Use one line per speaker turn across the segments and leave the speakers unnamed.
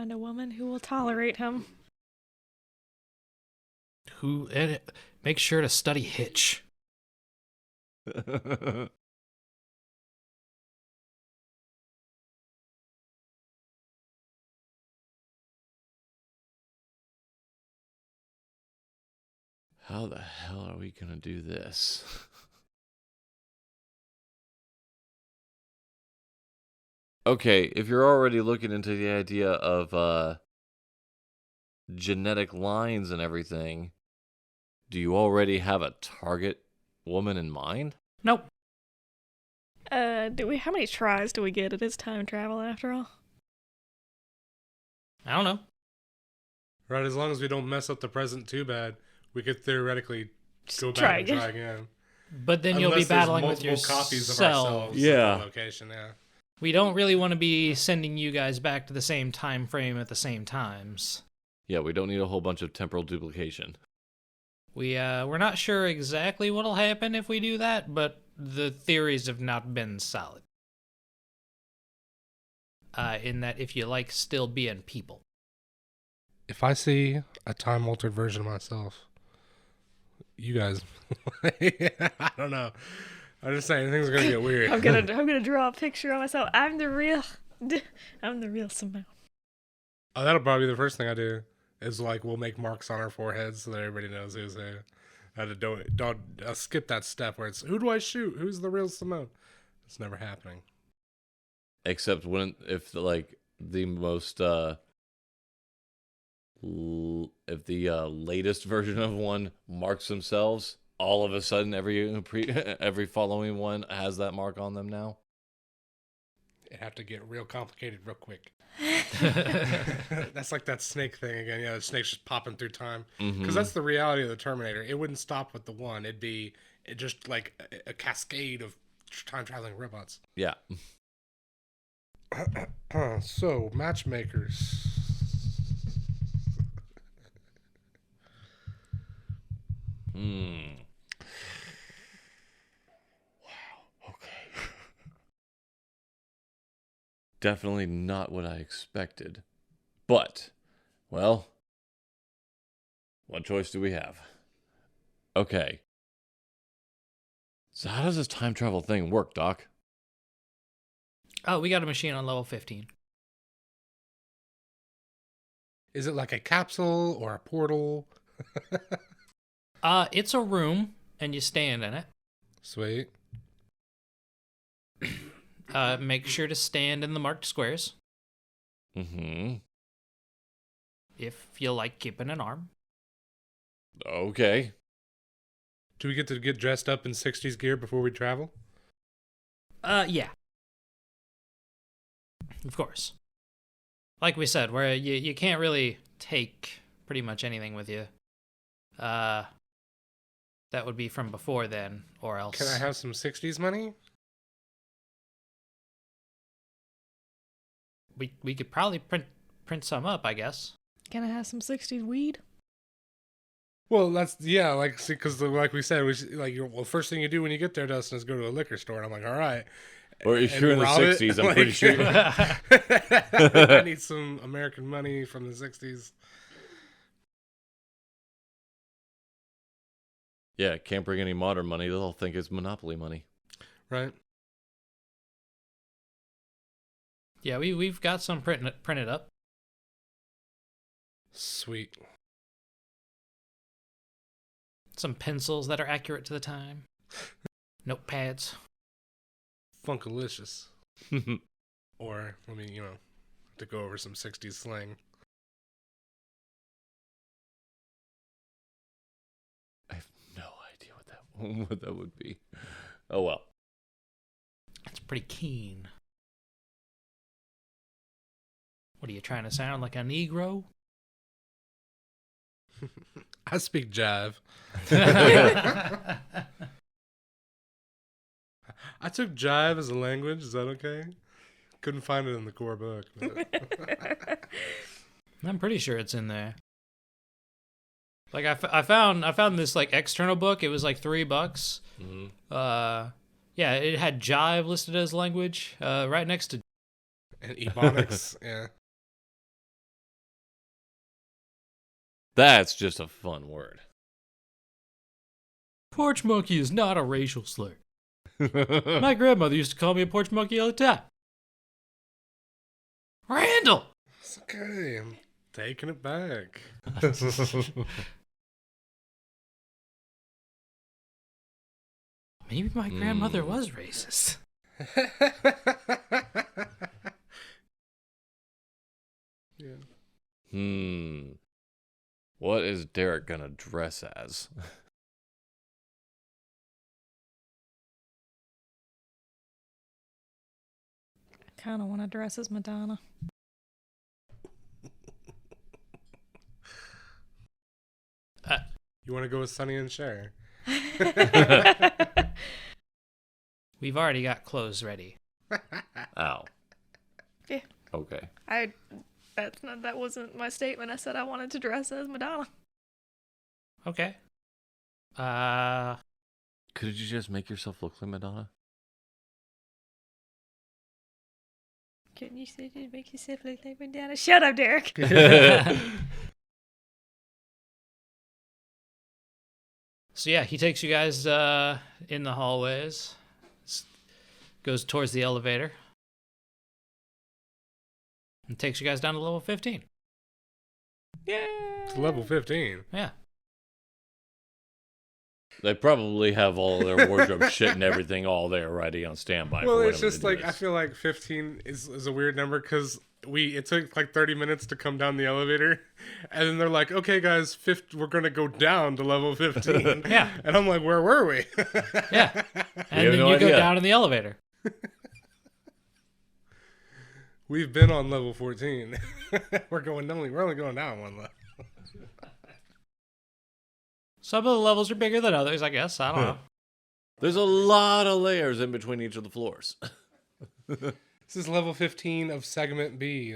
find a woman who will tolerate him.
And make sure to study Hitch.
How the hell are we gonna do this? Okay, if you're already looking into the idea of genetic lines and everything, do you already have a target woman in mind?
Nope.
How many tries do we get at his time travel after all?
I don't know.
Right, as long as we don't mess up the present too bad, we could theoretically go
try
back and try again.
But then you'll be
Unless there's
battling with
multiple copies of
yourself.
ourselves
Yeah.
at the location, yeah.
We don't really want to be sending you guys back to the same time frame at the same times.
Yeah, we don't need a whole bunch of temporal duplication.
We're not sure exactly what'll happen if we do that, but the theories have not been solid. In that if you like still being people.
If I see a time-altered version of myself, you guys, I don't know. I'm just saying, things are going to get weird.
I'm gonna draw a picture of myself. I'm the real Simone.
Oh, that'll probably be the first thing I do. Is like we'll make marks on our foreheads so that everybody knows who's who. Don't skip that step where it's who do I shoot? Who's the real Simone? It's never happening.
Except if the most if the latest version of one marks themselves, all of a sudden every following one has that mark on them now.
It'd have to get real complicated real quick. That's like that snake thing again. Yeah, the snake's just popping through time. Because that's the reality of the Terminator. It wouldn't stop with the one. It'd be just like a cascade of time traveling robots.
Yeah.
So, matchmakers.
Wow. Okay. Definitely not what I expected. But, well, what choice do we have? Okay. So how does this time travel thing work, Doc?
Oh, we got a machine on level 15.
Is it like a capsule or a portal?
It's a room, and you stand in it.
Sweet.
Make sure to stand in the marked squares.
Mm-hmm.
If you like keeping an arm.
Okay.
Do we get to get dressed up in 60s gear before we travel?
Yeah. Of course. Like we said, where you can't really take pretty much anything with you. That would be from before then, or else.
Can I have some 60s money?
We could probably print some up, I guess.
Can I have some 60s weed?
Well, because like we said, first thing you do when you get there, Dustin, is go to a liquor store. And I'm like, all right.
Or if
And
you're in the
rob it?
60s, I'm pretty sure.
I need some American money from the 60s.
Yeah, can't bring any modern money. They'll think it's Monopoly money.
Right.
Yeah, we've got some printed up.
Sweet.
Some pencils that are accurate to the time. Notepads.
Funkalicious. Or, to go over some 60s slang.
I have no idea what that would be. Oh well.
It's pretty keen. What are you trying to sound like, a Negro?
I speak jive. I took jive as a language. Is that okay? Couldn't find it in the core book. But...
I'm pretty sure it's in there. Like I found this like external book. It was like $3.
Mm-hmm.
Yeah, it had jive listed as language right next to.
And ebonics, yeah.
That's just a fun word.
Porch monkey is not a racial slur. My grandmother used to call me a porch monkey all the time. Randall!
It's okay. I'm taking it back.
Maybe my grandmother was racist.
Yeah.
What is Derek gonna dress as?
I kind of want to dress as Madonna.
You want to go with Sonny and Cher?
We've already got clothes ready.
Ow.
Yeah.
Okay.
That wasn't my statement. I said I wanted to dress as Madonna.
Okay.
Could you just make yourself look like Madonna?
Couldn't you say to make yourself look like Madonna? Shut up, Derek.
So yeah, he takes you guys in the hallways, goes towards the elevator, and takes you guys down to level 15.
Yeah.
It's level 15.
Yeah.
They probably have all their wardrobe shit and everything all there ready on standby.
Well,
for
it's
whenever
just
they do
like, I
this.
feel like 15 is a weird number because it took like 30 minutes to come down the elevator. And then they're like, okay, guys, we're going to go down to level 15.
Yeah.
And I'm like, where were we?
Yeah. And
have
then
no
you go
idea.
down in the elevator.
We've been on level 14. We're only going down one level.
Some of the levels are bigger than others, I guess. I don't know.
There's a lot of layers in between each of the floors.
This is level 15 of segment B.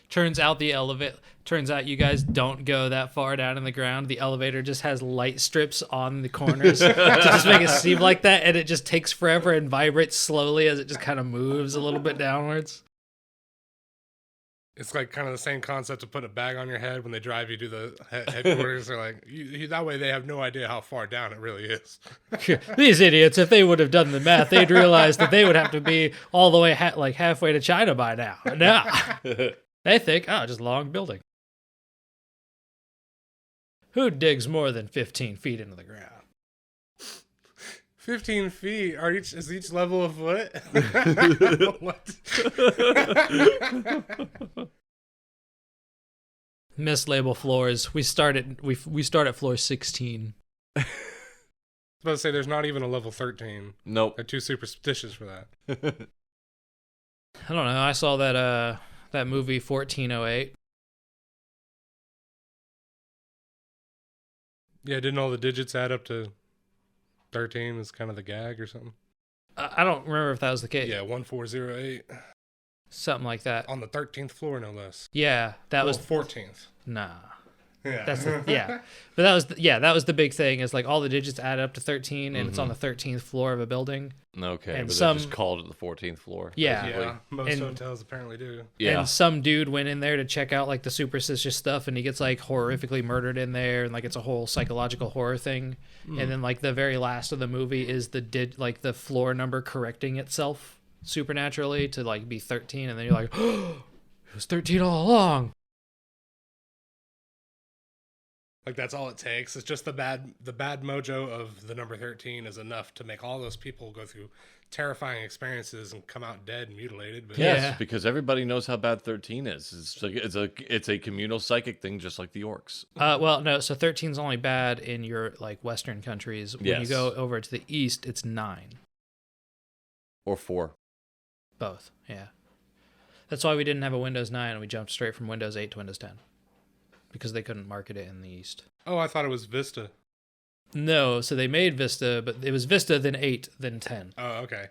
Turns out you guys don't go that far down in the ground. The elevator just has light strips on the corners to just make it seem like that, and it just takes forever and vibrates slowly as it just kind of moves a little bit downwards.
It's like kind of the same concept to put a bag on your head when they drive you to the headquarters. They're like, that way they have no idea how far down it really is.
These idiots, if they would have done the math, they'd realize that they would have to be all the way halfway to China by now. No. They think, oh, just a long building. Who digs more than 15 feet into the ground?
15 feet. Is each level a foot? What?
Mislabel floors. We start at floor 16.
I was about to say there's not even a level 13.
Nope.
They're too superstitious for that.
I don't know. I saw that movie 1408.
Yeah, didn't all the digits add up to 13 is kind of the gag or something?
I don't remember if that was the case.
Yeah, 1408.
Something like that.
On the 13th floor, no less.
Yeah, that was
14th.
nah.
Yeah.
That's yeah. But that was the big thing is like all the digits add up to 13 and it's on the 13th floor of a building.
Okay,
And
but
some-
they just called it the 14th floor.
Yeah.
basically.
Yeah, most
And-
hotels apparently do.
Yeah.
And some dude went in there to check out like the superstitious stuff and he gets like horrifically murdered in there and like it's a whole psychological horror thing. And then like the very last of the movie is the floor number correcting itself supernaturally to like be 13 and then you're like, oh, it was 13 all along.
Like that's all it takes. It's just the bad mojo of the number 13 is enough to make all those people go through terrifying experiences and come out dead and mutilated. But
Yes,
Yeah.
because everybody knows how bad 13 is. It's a communal psychic thing, just like the orcs.
Well, no, so 13's only bad in your like Western countries. When you
Yes.
go over to the East, it's 9.
Or 4.
Both, yeah. That's why we didn't have a Windows 9 and we jumped straight from Windows 8 to Windows 10. Because they couldn't market it in the East.
Oh, I thought it was Vista.
No, so they made Vista, but it was Vista, then 8, then 10.
Oh, okay.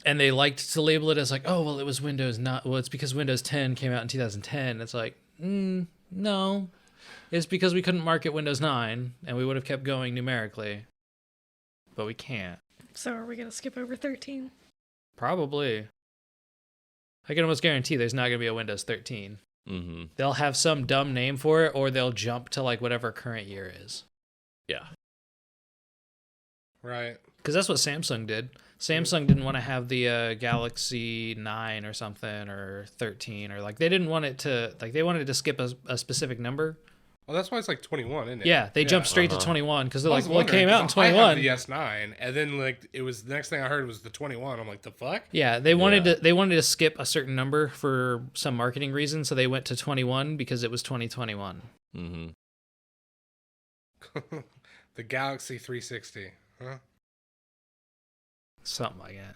And they liked to label it as like, oh, well, it was Windows not. Well, it's because Windows 10 came out in 2010. It's like, no. It's because we couldn't market Windows 9, and we would have kept going numerically. But we can't.
So are we going to skip over 13?
Probably. I can almost guarantee there's not going to be a Windows 13.
Mm-hmm.
They'll have some dumb name for it, or they'll jump to like whatever current year is.
Yeah.
Right.
Because that's what Samsung did. Samsung didn't want to have the Galaxy 9 or something, or 13, or like they didn't want it to, like they wanted to skip a specific number.
Well, that's why it's like 21, isn't it?
Yeah, they jumped straight to 21 because they're
I
like,
was
well, it
wondering,
came out in
'cause I have
21.
the S9, and then like it was the next thing I heard was the 21. I'm like, the fuck?
Yeah, they wanted to skip a certain number for some marketing reason, so they went to 21 because it was 2021.
Mm-hmm.
The Galaxy 360, huh?
Something like that.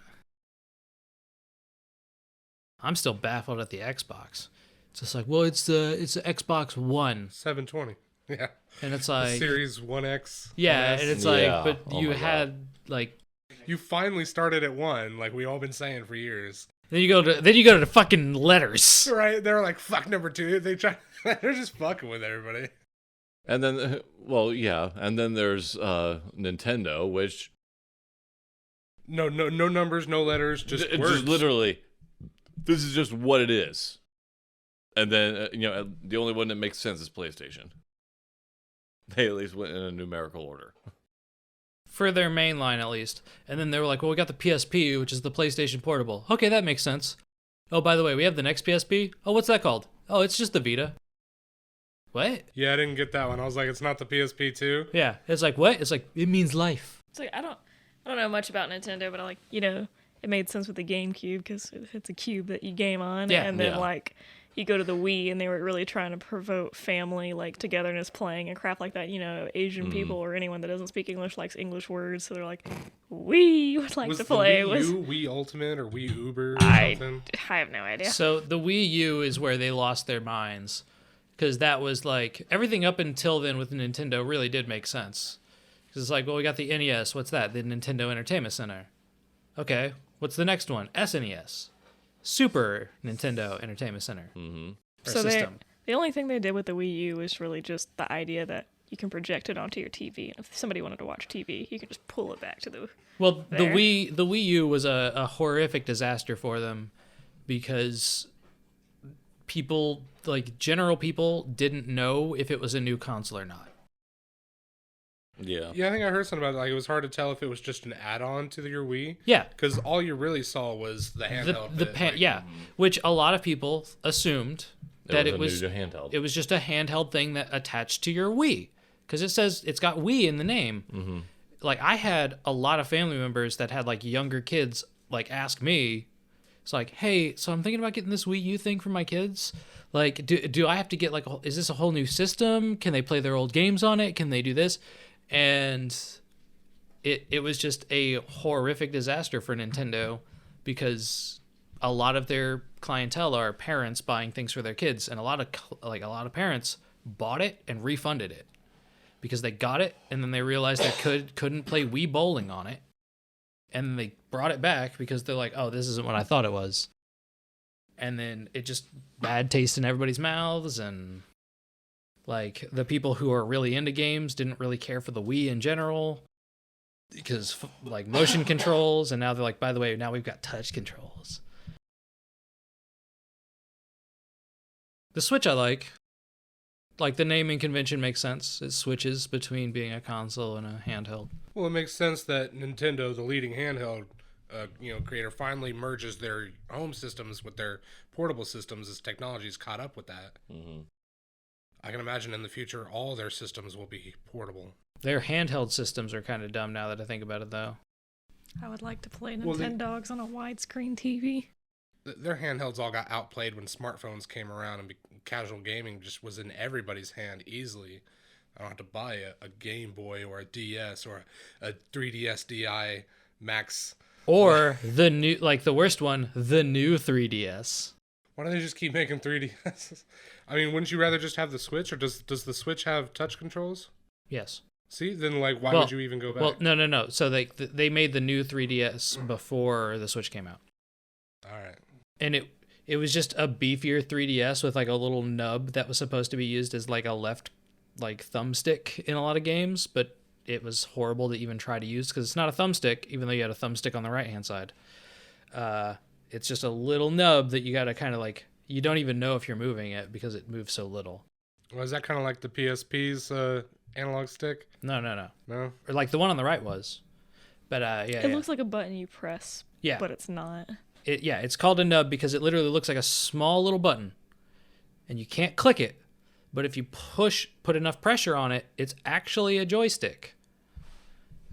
I'm still baffled at the Xbox. It's just like, well, it's the Xbox One,
720. Yeah.
and it's
The
like,
Series 1X.
yeah,
1S.
and it's
Yeah.
like, but
Oh
you
my God.
had like,
You finally started at 1, like we all been saying for years.
then you go to the fucking letters.
Right? They were like, fuck number 2. They're just fucking with everybody.
And then, well, yeah, and then there's Nintendo, which
No numbers, no letters, just
it's
words.
just literally, this is just what it is. And then the only one that makes sense is PlayStation. They at least went in a numerical order.
For their main line, at least. And then they were like, well, we got the PSP, which is the PlayStation Portable. Okay, that makes sense. Oh, by the way, we have the next PSP. Oh, what's that called? Oh, it's just the Vita. What?
Yeah, I didn't get that one. I was like, it's not the PSP 2.
Yeah, it's like, what? It's like, it means life.
It's like I don't know much about Nintendo, but I like, you know, it made sense with the GameCube because it's a cube that you game on,
Yeah.
and then
Yeah.
like you go to the Wii, and they were really trying to promote family like togetherness, playing and crap like that. You know, Asian people or anyone that doesn't speak English likes English words, so they're like, we would like
Was
to
the
play.
Wii
Was
U, Wii Ultimate, or Wii Uber or
I
something?
have no idea.
So the Wii U is where they lost their minds. Because that was like, everything up until then with Nintendo really did make sense. Because it's like, well, we got the NES. What's that? The Nintendo Entertainment Center. Okay, what's the next one? SNES. Super Nintendo Entertainment Center.
Mm-hmm.
Or
So
system.
the only thing they did with the Wii U was really just the idea that you can project it onto your TV, and if somebody wanted to watch TV, you can just pull it back to the.
Well, the
there.
Wii U was a horrific disaster for them because people, like general people, didn't know if it was a new console or not.
Yeah.
Yeah, I think I heard something about it. Like, it was hard to tell if it was just an add-on to your Wii.
Yeah,
Because all you really saw was the handheld. bit, like-
yeah, which a lot of people assumed that it
a
was
new handheld.
it was just a handheld thing that attached to your Wii because it says it's got Wii in the name.
Mm-hmm.
Like I had a lot of family members that had like younger kids like ask me, it's like, hey, so I'm thinking about getting this Wii U thing for my kids. Like, do I have to get like, is this a whole new system? Can they play their old games on it? Can they do this? And it was just a horrific disaster for Nintendo because a lot of their clientele are parents buying things for their kids, and a lot of parents bought it and refunded it because they got it and then they realized they couldn't play Wii bowling on it, and then they brought it back because they're like, oh, this isn't what I thought it was, and then it just bad taste in everybody's mouths, and like the people who are really into games didn't really care for the Wii in general because like motion controls, and now they're like, by the way, now we've got touch controls. The Switch I like the naming convention makes sense. It switches between being a console and a handheld.
Well, it makes sense that Nintendo, the leading handheld, creator, finally merges their home systems with their portable systems as technology's caught up with that.
Mm-hmm.
I can imagine in the future all their systems will be portable.
Their handheld systems are kind of dumb now that I think about it, though.
I would like to play
Well, they-
Nintendogs on a widescreen TV.
Their handhelds all got outplayed when smartphones came around, and casual gaming just was in everybody's hand easily. I don't have to buy a Game Boy or a DS or a 3DS DI Max.
Or the new, like the worst one, the new 3DS.
Why don't they just keep making 3DS? I mean, wouldn't you rather just have the Switch, or does the Switch have touch controls?
Yes.
See, then like, why
Well-
would you even go back?
Well, no. So they made the new 3DS before the Switch came out.
All right.
And it was just a beefier 3DS with like a little nub that was supposed to be used as like a left like thumbstick in a lot of games, but it was horrible to even try to use because it's not a thumbstick, even though you had a thumbstick on the right hand side. It's just a little nub that you got to kind of like, you don't even know if you're moving it because it moves so little.
Was that kind of like the PSP's analog stick?
No.
No?
Or like the one on the right was. But
It looks like a button you press,
yeah.
but it's not.
It's called a nub because it literally looks like a small little button. And you can't click it. But if you put enough pressure on it, it's actually a joystick.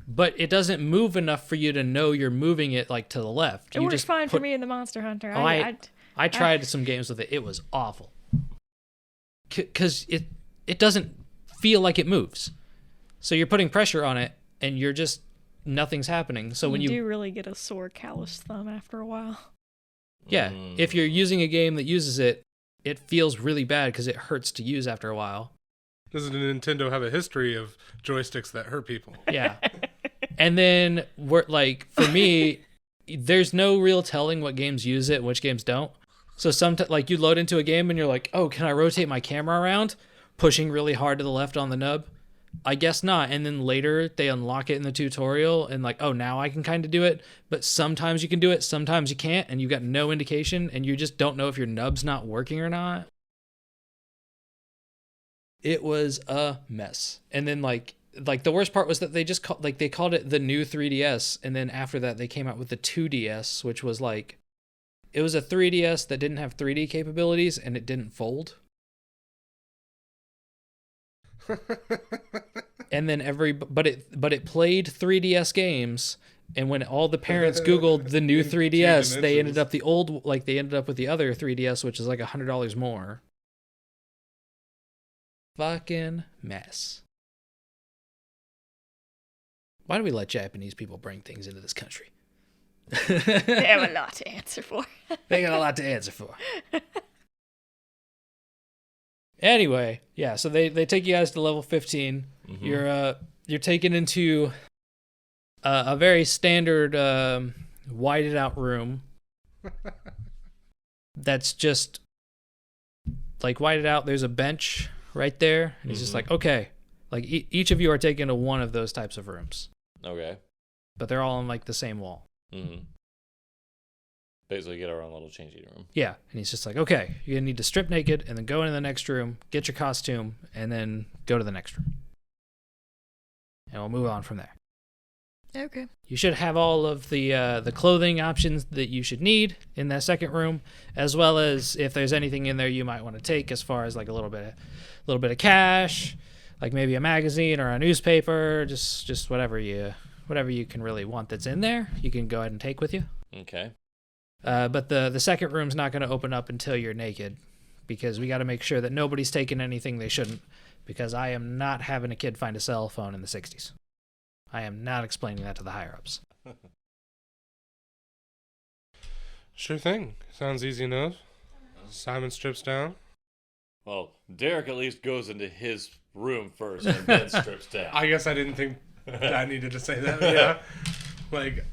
But it doesn't move enough for you to know you're moving it like to the left.
It works fine for me in the Monster Hunter.
I tried some games with it. It was awful. Because it doesn't feel like it moves. So you're putting pressure on it, and you're just, nothing's happening. So when you
do really get a sore, calloused thumb after a while.
Yeah, if you're using a game that uses it, it feels really bad because it hurts to use after a while.
Doesn't Nintendo have a history of joysticks that hurt people?
Yeah. And then, for me, there's no real telling what games use it and which games don't. So sometimes, like, you load into a game and you're like, oh, can I rotate my camera around? Pushing really hard to the left on the nub? I guess not. And then later they unlock it in the tutorial and like, oh, now I can kind of do it. But sometimes you can do it, sometimes you can't, and you've got no indication, and you just don't know if your nub's not working or not. It was a mess. And then like the worst part was that they just they called it the new 3DS, and then after that they came out with the 2DS, which was like, it was a 3DS that didn't have 3D capabilities and it didn't fold. And then but it played 3DS games, and when all the parents Googled the new 3DS, they ended up with the other 3DS, which is like $100 more. Fucking mess. Why do we let Japanese people bring things into this country?
They have a lot to answer for.
They got a lot to answer for. Anyway, yeah, so they take you guys to level 15. Mm-hmm. You're taken into a very standard whited out room that's just like whited out. There's a bench right there, and he's just like, okay, like each of you are taken to one of those types of rooms.
Okay.
But they're all on like the same wall.
Mm-hmm. Basically get our own little changing room.
Yeah, and he's just like, okay, you're going to need to strip naked and then go into the next room, get your costume, and then go to the next room. And we'll move on from there.
Okay.
You should have all of the clothing options that you should need in that second room, as well as if there's anything in there you might want to take, as far as like a little bit of cash, like maybe a magazine or a newspaper, just whatever you can really want that's in there, you can go ahead and take with you.
Okay.
But the second room's not going to open up until you're naked, because we got to make sure that nobody's taking anything they shouldn't, because I am not having a kid find a cell phone in the 60s. I am not explaining that to the higher-ups.
Sure thing. Sounds easy enough. Simon strips down.
Well, Derek at least goes into his room first and then strips down.
I guess I didn't think I needed to say that. Yeah. Like...